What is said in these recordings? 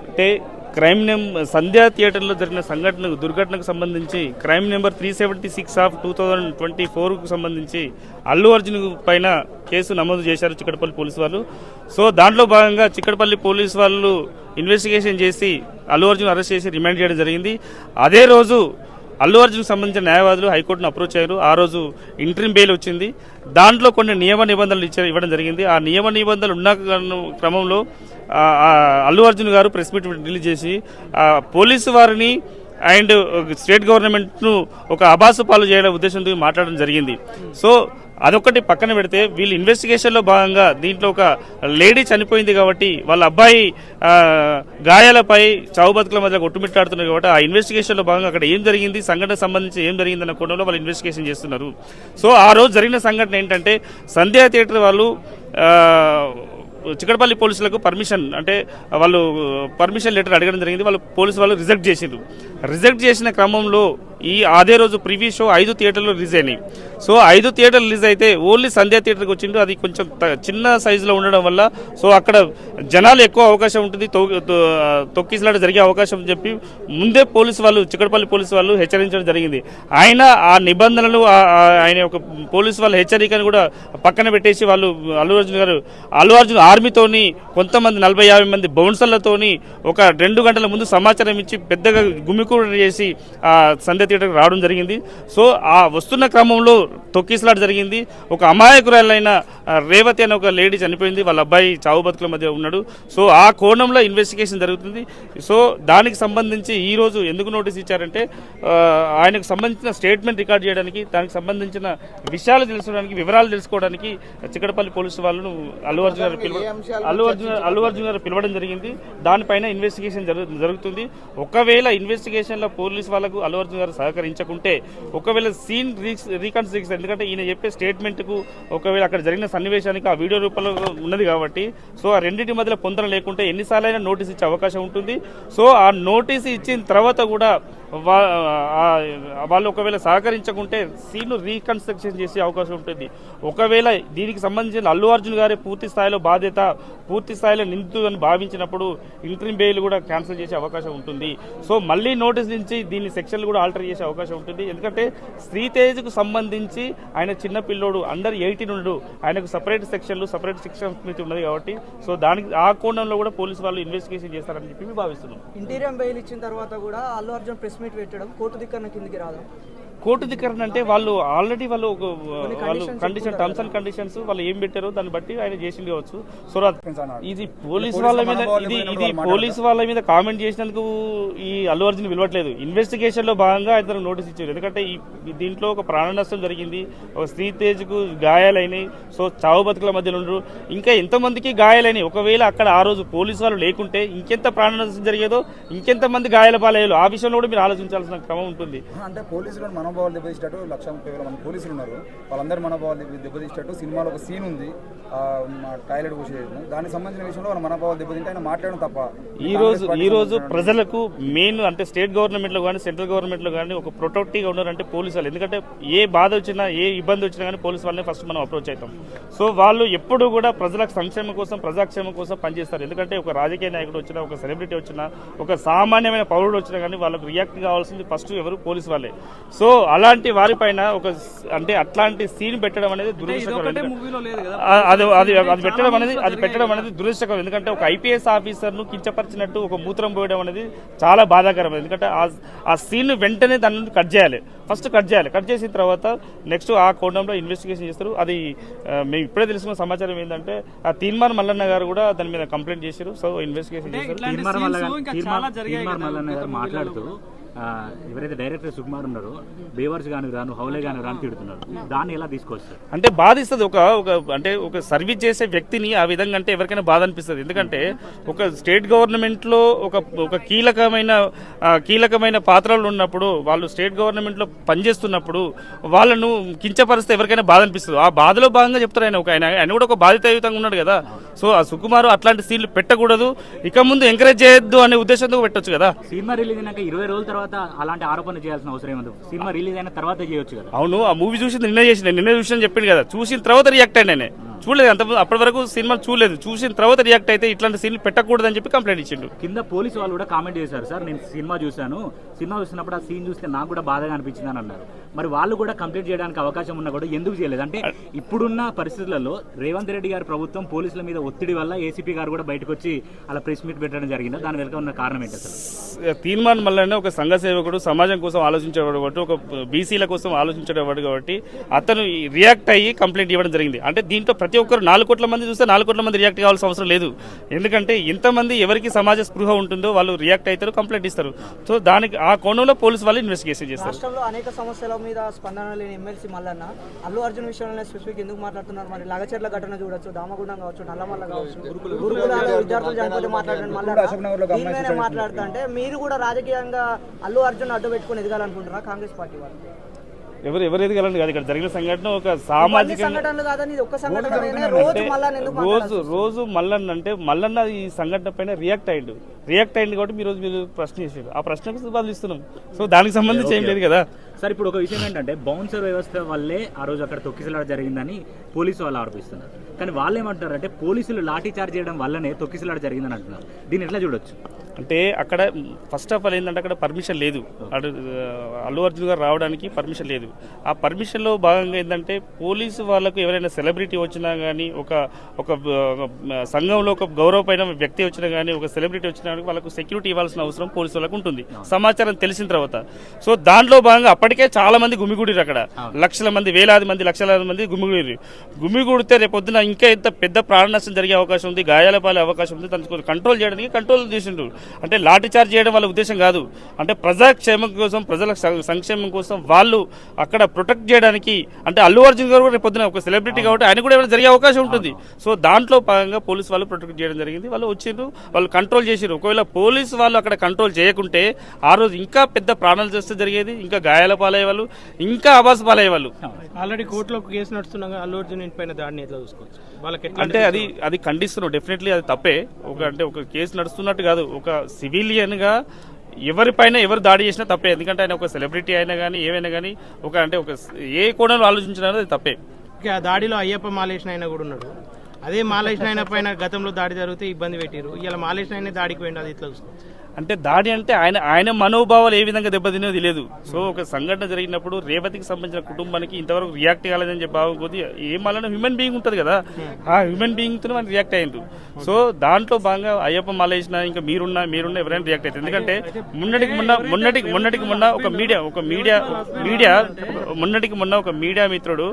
అంటే క్రైమ్ సంధ్యా థియేటర్లో జరిగిన దుర్ఘటనకు సంబంధించి క్రైమ్ నెంబర్ 376 ఆఫ్ 2024కు సంబంధించి అల్లు అర్జున్ పైన కేసు నమోదు చేశారు చిక్కడపల్లి పోలీసు వాళ్ళు. సో దాంట్లో భాగంగా చిక్కడపల్లి పోలీసు వాళ్ళు ఇన్వెస్టిగేషన్ చేసి అల్లు అర్జున్ అరెస్ట్ చేసి రిమాండ్ చేయడం జరిగింది. అదే రోజు అల్లు అర్జున్కి సంబంధించిన న్యాయవాదులు హైకోర్టును అప్రోచ్ అయ్యారు. ఆ రోజు ఇంటరిమ్ బెయిల్ వచ్చింది. దాంట్లో కొన్ని నియమ నిబంధనలు ఇవ్వడం జరిగింది. ఆ నియమ నిబంధనలు ఉన్న క్రమంలో అల్లు అర్జున్ గారు ప్రెస్ మీట్ రిలీజ్ చేసి పోలీసు వారిని అండ్ స్టేట్ గవర్నమెంట్ను ఒక అబాసు పాలు చేయడం ఉద్దేశంతో మాట్లాడడం జరిగింది. సో అదొకటి పక్కన పెడితే వీళ్ళు ఇన్వెస్టిగేషన్లో భాగంగా దీంట్లో ఒక లేడీ చనిపోయింది కాబట్టి వాళ్ళ అబ్బాయి గాయాలపై చావు బతుకుల మధ్య కొట్టుమిట్టాడుతున్నారు కాబట్టి ఆ ఇన్వెస్టిగేషన్లో భాగంగా అక్కడ ఏం జరిగింది, సంఘటనకు సంబంధించి ఏం జరిగిందన్న కోణంలో వాళ్ళు ఇన్వెస్టిగేషన్ చేస్తున్నారు. సో ఆ రోజు జరిగిన సంఘటన ఏంటంటే సంధ్యా థియేటర్ వాళ్ళు చిక్కడపల్లి పోలీసులకు పర్మిషన్ అంటే వాళ్ళు పర్మిషన్ లెటర్ అడగడం జరిగింది. పోలీసు వాళ్ళు రిజెక్ట్ చేసిన క్రమంలో అదే రోజు ప్రివ్యూ షో 5 థియేటర్లు రిలీజ్ అయినాయి. సో 5 థియేటర్లు రిలీజ్ అయితే ఓన్లీ సంధ్యా థియేటర్కి వచ్చిండు. అది కొంచెం చిన్న సైజులో ఉండడం వల్ల సో అక్కడ జనాలు ఎక్కువ అవకాశం ఉంటుంది, తొక్కిసలాట జరిగే అవకాశం చెప్పి ముందే చిక్కడపల్లి పోలీసు వాళ్ళు హెచ్చరించడం జరిగింది. ఆయన ఆ నిబంధనలు ఆయన ఒక పోలీసు వాళ్ళ హెచ్చరికను కూడా పక్కన పెట్టేసి వాళ్ళు అల్లు అర్జున్ ఆర్మీతోని కొంతమంది 40-50 మంది బౌన్సర్లతోని ఒక 2 గంటల ముందు సమాచారం ఇచ్చి పెద్దగా గుమికూడ చేసి సంధ్యా థియేటర్కి రావడం జరిగింది. సో ఆ వస్తున్న క్రమంలో తొక్కిసలాట జరిగింది. ఒక అమాయకురాలైన రేవతి అనే ఒక లేడీ చనిపోయింది. వాళ్ళ అబ్బాయి చావు బతుకుల మధ్య ఉన్నాడు. సో ఆ కోణంలో ఇన్వెస్టిగేషన్ జరుగుతుంది. సో దానికి సంబంధించి ఈ రోజు ఎందుకు నోటీస్ ఇచ్చారంటే ఆయనకు సంబంధించిన స్టేట్మెంట్ రికార్డ్ చేయడానికి, దానికి సంబంధించిన విషయాలు తెలుసుకోవడానికి, వివరాలు తెలుసుకోవడానికి చిక్కడపల్లి పోలీసు వాళ్ళను అల్లు అర్జున్ గారు పిలవడం జరిగింది. దానిపైన ఇన్వెస్టిగేషన్ జరుగుతుంది. ఒకవేళ ఇన్వెస్టిగేషన్ లో పోలీసు వాళ్ళకు అల్లు అర్జున్ గారు సహకరించకుంటే ఒకవేళ సీన్ రీకన్స్ట్రక్షన్, ఎందుకంటే ఈయన చెప్పే స్టేట్మెంట్ కు ఒకవేళ అక్కడ జరిగిన సన్నివేశానికి ఆ వీడియో రూపంలో ఉన్నది కాబట్టి సో ఆ రెండింటి మధ్యలో పొందన లేకుంటే ఎన్నిసార్లైనా నోటీస్ ఇచ్చే అవకాశం ఉంటుంది. సో ఆ నోటీస్ ఇచ్చిన తర్వాత కూడా వాళ్ళు ఒకవేళ సహకరించకుంటే సీన్ రీకన్స్ట్రక్షన్ చేసే అవకాశం ఉంటుంది. ఒకవేళ దీనికి సంబంధించిన అల్లు అర్జున్ గారే పూర్తి స్థాయిలో బాధ్యత, పూర్తి స్థాయిలో నిందితులని భావించినప్పుడు ఇంటరిమ్ బెయిల్ కూడా క్యాన్సిల్ చేసే అవకాశం ఉంటుంది. సో మళ్ళీ నోటీస్ నుంచి దీన్ని సెక్షన్లు కూడా ఆల్టర్ చేసే అవకాశం ఉంటుంది. ఎందుకంటే శ్రీతేజ్కు సంబంధించి ఆయన చిన్న పిల్లోడు అండర్ 18 ఉండు, ఆయనకు సపరేట్ సెక్షన్లు సపరేట్ శిక్షణ స్మృతి ఉన్నది కాబట్టి సో దానికి ఆ కోణంలో కూడా పోలీసు వాళ్ళు ఇన్వెస్టిగేషన్ చేస్తారని చెప్పి మేము భావిస్తున్నాం. ఇంటీరియం బెయిల్ ఇచ్చిన తర్వాత కూడా అల్లు అర్జున్ ప్రెస్ మీట్ పెట్టడం కోర్టు దిక్కన కిందికి రాదు. కోర్టు ధిక్కరణ అంటే వాళ్ళు ఆల్రెడీ వాళ్ళు టర్మ్స్ అండ్ కండిషన్స్ వాళ్ళు ఏం పెట్టారో దాన్ని బట్టి ఆయన చేసింది కావచ్చు. సో ఇది పోలీసు వాళ్ళ మీద కామెంట్ చేసినందుకు ఈ అల్లు అర్జున్ విలువట్లేదు. ఇన్వెస్టిగేషన్ లో భాగంగా ఆయన నోటీస్ ఇచ్చారు. ఎందుకంటే దీంట్లో ఒక ప్రాణ నష్టం జరిగింది, ఒక శ్రీతేజ్ కు గాయాలైనాయి. సో చావు బతుకుల మధ్యలో ఉండరు, ఇంకా ఎంతమందికి గాయాలైనాయి. ఒకవేళ అక్కడ ఆ రోజు పోలీసు వాళ్ళు లేకుంటే ఇంకెంత ప్రాణ నష్టం జరిగేదో, ఇంకెంత మంది గాయాల పాలయ్యాలో ఆ విషయంలో కూడా మీరు ఆలోచించాల్సిన క్రమం ఉంటుంది. అంటే పోలీసులు మనోభావాలు దెబ్బతీసేటట్టు 130,000 మంది పోలీసులు ఉన్నారు, వాళ్ళందరూ మనోభావాలు దెబ్బతీసేటట్టు సినిమాలో ఒక సీన్ ఉంది, టాయిలెట్ కూర్చోలేదు. దానికి సంబంధించిన విషయంలో వాళ్ళ మనోభావాలు దెబ్బతింటే ఆయన మాట్లాడడం తప్ప. ఈ రోజు ప్రజలకు మెయిన్ అంటే స్టేట్ గవర్నమెంట్ లో కానీ సెంట్రల్ గవర్నమెంట్ లో కానీ ఒక ప్రొటెక్టివ్ గా ఉన్నారంటే పోలీసు వాళ్ళు. ఎందుకంటే ఏ బాధ వచ్చినా ఏ ఇబ్బంది వచ్చినా కానీ పోలీసు వాళ్ళని ఫస్ట్ మనం అప్రోచ్ అవుతాం. సో వాళ్ళు ఎప్పుడు కూడా ప్రజల సంక్షేమం కోసం, ప్రజాక్షేమం కోసం పనిచేస్తారు. ఎందుకంటే ఒక రాజకీయ నాయకుడు వచ్చినా, ఒక సెలబ్రిటీ వచ్చినా, ఒక సామాన్యమైన పౌరుడు వచ్చినా కానీ వాళ్ళకు రియాక్ట్ కావాల్సింది ఫస్ట్ ఎవరు? పోలీసు వాళ్ళే. సో అలాంటి వారిపైన అట్లాంటి సీన్ పెట్టడం అనేది దురదృష్టకరం. అది పెట్టడం అనేది దురదృష్టకరం. ఎందుకంటే ఒక ఐపీఎస్ ఆఫీసర్ ను కించపరిచినట్టు ఒక మూత్రం పోయడం అనేది చాలా బాధాకరం. ఎందుకంటే ఆ సీన్ వెంటనే దాన్ని కట్ చేయాలి, ఫస్ట్ కట్ చేసిన తర్వాత నెక్స్ట్ ఆ కోణంలో ఇన్వెస్టిగేషన్ చేస్తారు. అది మేము ఇప్పుడే తెలుసుకున్న సమాచారం ఏంటంటే ఆ తీన్మార్ మల్లన్న గారు కూడా దాని మీద కంప్లైంట్ చేశారు. సో ఇన్వెస్టిగేషన్ చేస్తారు. మాట్లాడుతూ ఎవరైతే డైరెక్టర్ సుకుమార్ ఉన్నారో బేవర్స్ గాను రాను, హౌలే గాను రాను తిడుతున్నారు, దాన్ని ఎలా తీసుకొస్తారు అంటే బాధిస్తుంది. ఒక సర్వీస్ చేసే వ్యక్తిని ఆ విధంగా అంటే ఎవరికైనా బాధ అనిపిస్తుంది. ఎందుకంటే ఒక స్టేట్ గవర్నమెంట్ లో ఒక కీలకమైన పాత్రలు ఉన్నప్పుడు, వాళ్ళు స్టేట్ గవర్నమెంట్ లో పనిచేస్తున్నప్పుడు వాళ్ళను కించపరిస్తే ఎవరికైనా బాధ అనిపిస్తుంది. ఆ బాధలో భాగంగా చెప్తారు. ఆయన కూడా ఒక బాధితయుతంగా ఉన్నాడు కదా. సో ఆ సుకుమార్ అట్లాంటి సీన్లు పెట్టకూడదు, ఇక ముందు ఎంకరేజ్ చేయొద్దు అనే ఉద్దేశంతో పెట్టొచ్చు కదా. సినిమా రిలీజ్ అయినాక 20 రోజుల తర్వాత అలాంటి ఆరోపణ చేయాల్సిన అవసరం ఏముంది? సినిమా రిలీజ్ అయిన తర్వాత చేయొచ్చు కదా. అవును, ఆ మూవీ చూసి నిన్న చూసిన చెప్పింది కదా. చూసిన తర్వాత రియాక్ట్ అయినా చూడలేదు అంత అప్పటి వరకు సినిమా చూడలేదు, చూసిన తర్వాత రియాక్ట్ అయితే ఇట్లాంటి సీన్లు పెట్టకూడదని చెప్పి కంప్లైంట్ ఇచ్చిండు. కింద పోలీసు వాళ్ళు కూడా కామెంట్ చేశారు, సార్ నేను సినిమా చూసినప్పుడు ఆ సీన్ చూస్తే నాకు కూడా బాధగా అనిపించింది అని అన్నారు. మరి వాళ్ళు కూడా కంప్లైంట్ చేయడానికి అవకాశం ఉన్నా కూడా ఎందుకు చేయలేదు? అంటే ఇప్పుడున్న పరిస్థితులలో రేవంత్ రెడ్డి గారి ప్రభుత్వం పోలీసుల మీద ఒత్తిడి వల్ల ఏసీపీ గారు కూడా బయటకు వచ్చి అలా ప్రెస్ మీట్ పెట్టడం జరిగిందా? దాని వెనుక ఉన్న కారణం ఏంటి అసలు? తీర్మానం మల్లన్న ఒక సంఘ సేవకుడు, సమాజం కోసం ఆలోచించేవాడు కాబట్టి, ఒక బీసీల కోసం ఆలోచించేవాడు కాబట్టి అతను రియాక్ట్ అయ్యి కంప్లైంట్ ఇవ్వడం జరిగింది. అంటే దీంట్లో ప్రతి ఒక్కరు 4 కోట్ల మంది చూస్తే 4 కోట్ల మంది రియాక్ట్ కావాల్సిన అవసరం లేదు. ఎందుకంటే ఇంతమంది ఎవరికి సమాజ స్పృహ ఉంటుందో వాళ్ళు రియాక్ట్ అవుతారు, కంప్లైంట్ ఇస్తారు. సో దానికి ఆ కోణంలో పోలీసు వాళ్ళు ఇన్వెస్టిగేషన్ చేస్తారు. రాష్ట్రంలో అనేక సమస్యల మీద స్పందన లేని ఎమ్మెల్సీ మల్లన్న అల్లు అర్జున్ విషయంలో స్పెసిఫిక్ ఎందుకు మాట్లాడుతున్నారు? మరి లగచర్ల ఘటన చూడొచ్చు, దామగుండం కావచ్చు, నల్లమల్ల కావచ్చు, గురుకులాల విద్యార్థులు చనిపోతే మాట్లాడండి మల్లన్న మాట్లాడుతా అంటే మీరు కూడా రాజకీయంగా అల్లు అర్జున్ అడ్డు పెట్టుకుని ఎదగాలనుకుంటున్నారా కాంగ్రెస్ పార్టీ వాళ్ళు? ఎవరు ఎదగాలని కాదు, ఇక్కడ జరిగిన సంఘటన ఒక సామాజిక రోజు మల్లన్న అంటే మల్లన్న ఈ సంఘటన పైన రియాక్ట్ అయ్యిండు కాబట్టి మీరు ప్రశ్న చేసారు, ఆ ప్రశ్నకు బదిలిస్తున్నాం. సో దానికి సంబంధించి ఏం లేదు కదా సార్. ఇప్పుడు ఒక విషయం ఏంటంటే బౌన్సర్ వ్యవస్థ వల్లే ఆ రోజు అక్కడ తొక్కిసలాట జరిగిందని పోలీసు వాళ్ళు ఆరోపిస్తున్నారు. కానీ వాళ్ళు ఏమంటారంటే పోలీసులు లాఠీ చార్జ్ చేయడం వల్లనే తొక్కిసలాట జరిగిందని అంటున్నారు. దీన్ని ఎట్లా చూడొచ్చు? అంటే అక్కడ ఫస్ట్ ఆఫ్ ఆల్ ఏంటంటే అక్కడ పర్మిషన్ లేదు, అల్లు అర్జున్ గారు రావడానికి పర్మిషన్ లేదు. ఆ పర్మిషన్లో భాగంగా ఏంటంటే పోలీసు వాళ్ళకు ఎవరైనా సెలబ్రిటీ వచ్చినా కానీ, ఒక సంఘంలో ఒక గౌరవమైన వ్యక్తి వచ్చినా కానీ, ఒక సెలబ్రిటీ వచ్చినా కానీ వాళ్ళకు సెక్యూరిటీ ఇవ్వాల్సిన అవసరం పోలీసు వాళ్ళకు ఉంటుంది, సమాచారం తెలిసిన తర్వాత. సో దాంట్లో భాగంగా అప్పటికే చాలా మంది గుమిగూడిరు, అక్కడ లక్షల మంది, లక్షలాది మంది గుమిగూడితే రేపొద్దున ఇంకా ఎంత పెద్ద ప్రాణ నష్టం జరిగే అవకాశం ఉంది, గాయాల పాలే అవకాశం ఉంది. దాన్ని కంట్రోల్ చేయడానికి కంట్రోల్ చేసిండ్రు. అంటే లాఠీ చార్జ్ చేయడం వాళ్ళ ఉద్దేశం కాదు, అంటే ప్రజాక్షేమం కోసం, ప్రజల సంక్షేమం కోసం వాళ్ళు అక్కడ ప్రొటెక్ట్ చేయడానికి. అంటే అల్లు అర్జున్ గారు కూడా పొద్దున ఒక సెలబ్రిటీ కాబట్టి ఆయన కూడా ఏమైనా జరిగే అవకాశం ఉంటుంది. సో దాంట్లో భాగంగా పోలీసు వాళ్ళు ప్రొటెక్ట్ చేయడం జరిగింది. వాళ్ళు వచ్చిండ్రు, వాళ్ళు కంట్రోల్ చేసిరు. ఒకవేళ పోలీసు వాళ్ళు అక్కడ కంట్రోల్ చేయకుంటే ఆ రోజు ఇంకా పెద్ద ప్రాణాలు చేస్తే జరిగేది, ఇంకా గాయాల పాలయ్యే వాళ్ళు, ఇంకా ఆవాస పాలయ్యే వాళ్ళు. ఆల్రెడీ కోర్టులో కేసు నడుస్తున్నాగా అల్లు అర్జున్ పైన దాడిని ఎట్లా చూసుకోవచ్చు? వాళ్ళకి అంటే అది ఖండిస్తున్నాం, డెఫినెట్లీ అది తప్పే. ఒక కేసు నడుస్తున్నట్టు కాదు, ఒక సివిలియన్ గా ఎవరిపైన ఎవరు దాడి చేసినా తప్పే. ఎందుకంటే ఆయన ఒక సెలబ్రిటీ అయినా కానీ ఏమైనా కానీ ఒక ఏ కోణంలో ఆలోచించినా అది తప్పే. ఆ దాడిలో అయ్యప్ప మాలేసిన ఆయన కూడా ఉన్నాడు. అదే మాలేసిన ఆయన పైన గతంలో దాడి జరిగితే ఇబ్బంది పెట్టారు, ఇలా మాలేసిన ఆయన దాడికి పోయింది, అది ఇట్లా చూసుకోవచ్చు. అంటే దాడి అంటే ఆయన మనోభావాలు ఏ విధంగా దెబ్బతినేది లేదు. సో ఒక సంఘటన జరిగినప్పుడు రేవతికి సంబంధించిన కుటుంబానికి ఇంతవరకు రియాక్ట్ కాలేదని చెప్పి బాగుంది. ఏమన్నా హ్యూమన్ బీయింగ్ ఉంటుంది కదా, ఆ హ్యూమన్ బీయింగ్ తో మనం రియాక్ట్ అయ్యిండ్రు. సో దాంట్లో భాగంగా అయ్యప్ప మాలేసిన ఇంకా మీరున్నా ఎవరైనా రియాక్ట్ అవుతారు. ఎందుకంటే మొన్నటికి మొన్న ఒక మీడియా మిత్రుడు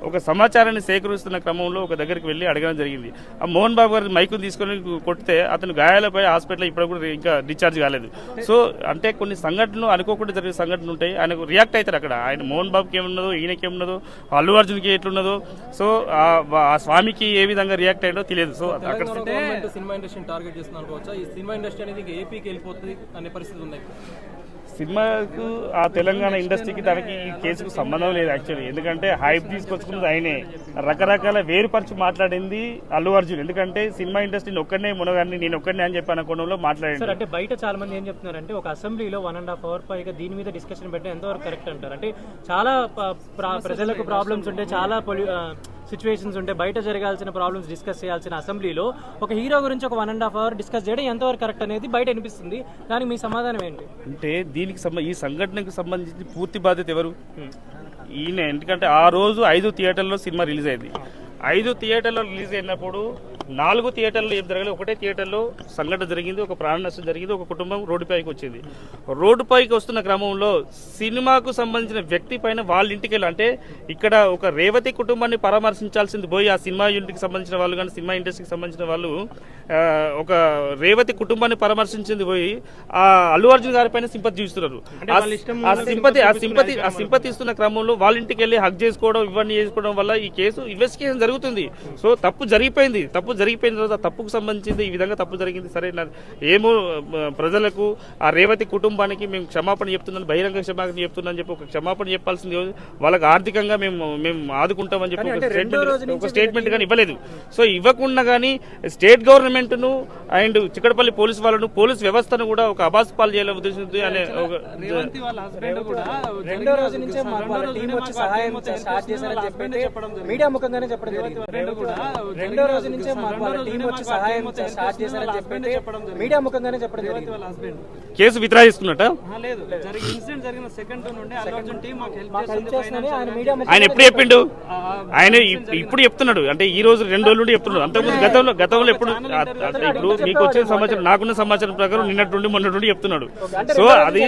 ఒక సమాచారాన్ని సేకరిస్తున్న క్రమంలో ఒక దగ్గరికి వెళ్లి అడగడం జరిగింది. ఆ మోహన్ బాబు గారి మైకును తీసుకొని కొడితే అతను గాయాలపై హాస్పిటల్ ఇప్పుడు కూడా ఇంకా డిశ్చార్జ్ కాలేదు. సో అంటే కొన్ని సంఘటనలు అనుకోకుండా జరిగే సంఘటనలు ఉంటాయి. ఆయనకు రియాక్ట్ అవుతారు అక్కడ. ఆయన మోహన్ బాబుకి ఏమున్నదో, ఈయనకేమున్నదో, అల్లు అర్జున్కి ఎట్లున్నదో, సో ఆ స్వామికి ఏ విధంగా రియాక్ట్ అయ్యాడో తెలియదు. సో అక్కడ సినిమా ఇండస్ట్రీని టార్గెట్ చేస్తున్నారు కావచ్చు. ఈ సినిమా ఇండస్ట్రీ అనేది ఏపీకి వెళ్ళిపోతుంది అనే పరిస్థితి ఉంది. సినిమాకు ఆ తెలంగాణ ఇండస్ట్రీకి దానికి ఈ కేసుకు సంబంధం లేదు యాక్చువల్లీ. ఎందుకంటే హైప్ తీసుకొచ్చుకున్నది ఆయనే, రకరకాల వేరుపరిచి మాట్లాడింది అల్లు అర్జున్. ఎందుకంటే సినిమా ఇండస్ట్రీని ఒక్కనే మునగాన్ని నేను ఒక్కనే అని చెప్పి అన్న కోణంలో మాట్లాడారు. అంటే బయట చాలా మంది ఏం చెప్తున్నారంటే ఒక అసెంబ్లీలో 1.5 అవర్ పైగా దీని మీద డిస్కషన్ పెట్టడం ఎంతవరకు కరెక్ట్ అంటారు? అంటే చాలా ప్రజలకు ప్రాబ్లమ్స్ ఉంటే, చాలా సిచ్యువేషన్స్ ఉంటే, బయట జరగాల్సిన ప్రాబ్లమ్స్ డిస్కస్ చేయాల్సిన అసెంబ్లీలో ఒక హీరో గురించి ఒక 1.5 అవర్ డిస్కస్ చేయడం ఎంతవరకు కరెక్ట్ అనేది బయట అనిపిస్తుంది. దానికి మీ సమాధానం ఏంటి? అంటే ఈ సంఘటనకు సంబంధించి పూర్తి బాధ్యత ఎవరు? ఈయన. ఎందుకంటే ఆ రోజు 5 థియేటర్లో సినిమా రిలీజ్ అయింది. 5 థియేటర్లో రిలీజ్ అయినప్పుడు 4 థియేటర్లు ఏం జరగలేదు. ఒకటే థియేటర్లో సంఘటన జరిగింది, ఒక ప్రాణ నష్టం జరిగింది, ఒక కుటుంబం రోడ్డుపైకి వచ్చింది. రోడ్డుపైకి వస్తున్న క్రమంలో సినిమాకు సంబంధించిన వ్యక్తి పైన వాళ్ళ ఇంటికి వెళ్ళి, అంటే ఇక్కడ ఒక రేవతి కుటుంబాన్ని పరామర్శించాల్సింది పోయి ఆ సినిమా యూనిట్కి సంబంధించిన వాళ్ళు కానీ, సినిమా ఇండస్ట్రీకి సంబంధించిన వాళ్ళు ఒక రేవతి కుటుంబాన్ని పరామర్శించింది పోయి ఆ అల్లు అర్జున్ గారి పైన సింపతి చూస్తున్నారు. ఆ సింపతి ఇస్తున్న క్రమంలో వాళ్ళ ఇంటికి వెళ్ళి హక్ చేసుకోవడం, ఇవన్నీ చేసుకోవడం వల్ల ఈ కేసు ఇన్వెస్టిగేషన్ జరుగుతుంది. సో తప్పు జరిగిపోయిన తర్వాత తప్పుకు సంబంధించింది ఈ విధంగా తప్పు జరిగింది. సరే ఏమో ప్రజలకు ఆ రేవతి కుటుంబానికి మేము క్షమాపణ చెప్తున్నాను, బహిరంగ క్షమాపణ చెప్తున్నాను చెప్పి ఒక క్షమాపణ చెప్పాల్సింది, వాళ్ళకి ఆర్థికంగా మేము ఆదుకుంటామని చెప్పి ఒక స్టేట్మెంట్ కానీ ఇవ్వలేదు. సో ఇవ్వకుండా కానీ స్టేట్ గవర్నమెంట్ ను అండ్ చిక్కడపల్లి పోలీసు వాళ్ళను పోలీస్ వ్యవస్థను కూడా ఒక అబాస్ పాలు చేయాలని ఉద్దేశించి అనే ఒక రేవంత్ వాళ్ళ హస్బెండ్ కూడా రెండో రోజు నుంచే మాకు వాళ్ళ టీం వచ్చి సహాయం స్టార్ట్ చేశారని చెప్పి మీడియా ముఖంగానే చెప్పడం జరిగింది. రెండో రోజు నుంచే మాకు వాళ్ళ టీం వచ్చి సహాయం స్టార్ట్ చేశారని చెప్పి మీడియా ముఖంగానే చెప్పడం జరిగింది. వాళ్ళ హస్బెండ్ కేసు విత్డ్రా చేసుకున్నట్ట లేదు జరిగిన ఇన్సిడెంట్ జరిగిన సెకండ్ నుండి అల్లు అర్జున్ టీం మాకు హెల్ప్ చేస్తుందని ఆయన మీడియా ఆయన ఎప్పుడు చెప్పిండు ఆయన ఇప్పుడు చెప్తున్నాడు అంటే ఈ రోజు 2 రోజుల నుండి చెప్తున్నాడు అంతకుముందు గతంలో ఎప్పుడు అంటే ఇప్పుడు మీకు వచ్చిన సమాచారం నాకున్న సమాచారం ప్రకారం నిన్నటి నుండి మొన్నటి నుండి చెప్తున్నాడు సో అది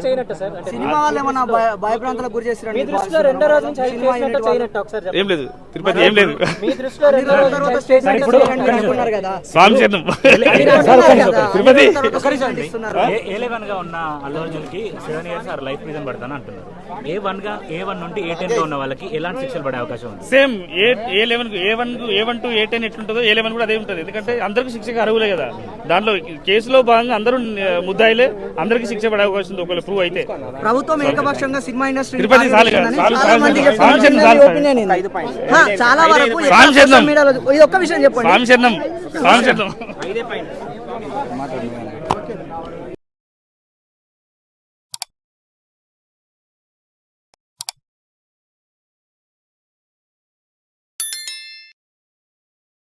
చేయనట్టు సార్ అంటే సినిమా వాళ్ళు ఏమన్నా భయప్రాంతాలకు గురి చేసిరండి? మీ దృష్టిలో రెండో రోజు నుంచి హెల్ప్ చేసినట్టు చేయనట్టు ఒకసారి చెప్పండి. ఏం లేదు తిరుపతి ఏం లేదు మీ దృష్టిలో రెండో రోజు నుంచి help చేసినట్టు చేయనట్టు అనుకున్నారు కదా. స్వామి చరణం తిరుపతి A11 గా ఉన్న అల్లు అర్జున్ కి 7 years ఆర్ లైఫ్ ప్రిజన్ పడతాను అంటున్నారు. A1 నుండి A10 గా ఉన్న వాళ్ళకి ఎలాంటి శిక్షలు పడే అవకాశం ఉంది? Same A11 A1 to A10 ఎట్లుంటుందో A11 కూడా అదే ఉంటుంది ఎందుకంటే అందరికి శిక్షకు అర్హులే కదా దాంట్లో కేసులో భాగంగా అందరూ ముద్దాయిలే అందరికి శిక్ష పడే అవకాశం ఉంది ఒకవేళ ప్రూవ్ అయితే ప్రభుత్వం ఏకపక్షంగా సినిమా ఇండస్ట్రీ తిరుపతి చాలు కదా, చాలు, చాలు, చాలా వరకు స్వామి చరణం. ఇది ఒక్క విషయం చెప్పండి. స్వామి చరణం